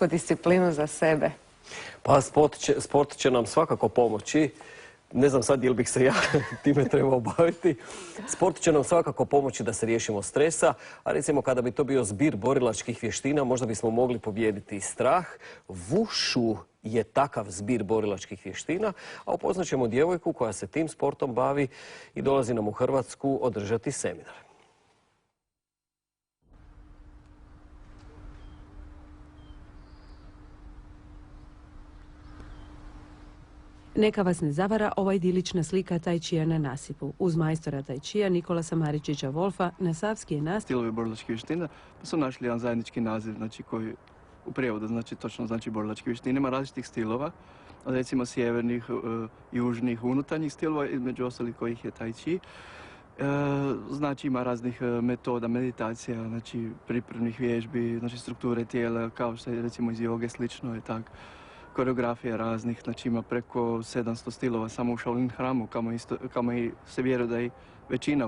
sportsku disciplinu za sebe? Pa sport će nam svakako pomoći. Ne znam sad jel bih se ja time trebao baviti. Sport će nam svakako pomoći da se riješimo stresa, a recimo kada bi to bio zbir borilačkih vještina, možda bismo mogli pobijediti strah. Wushu je takav zbir borilačkih vještina, a upoznat ćemo djevojku koja se tim sportom bavi i dolazi nam u Hrvatsku održati seminar. Neka vas ne zavara ova idilična slika tai chija na nasipu. Uz majstora tai chija Nikolasa Maričića Wolfa na Savski je nasip. Stilovi borilačkih vještina pa su našli jedan zajednički naziv, znači koji u prijevodu znači točno znači borilačke vještine. Ima različitih stilova, od recimo sjevernih, južnih, unutarnjih stilova, između ostalih kojih je tai chi. Znači ima raznih metoda, meditacija, znači pripremnih vježbi, znači strukture tijela, kao što je recimo iz joge slično je tak. Koreografija raznih, znači ima preko 700 stilova samo u Shaolin hramu, kamo i se vjeruje da je većina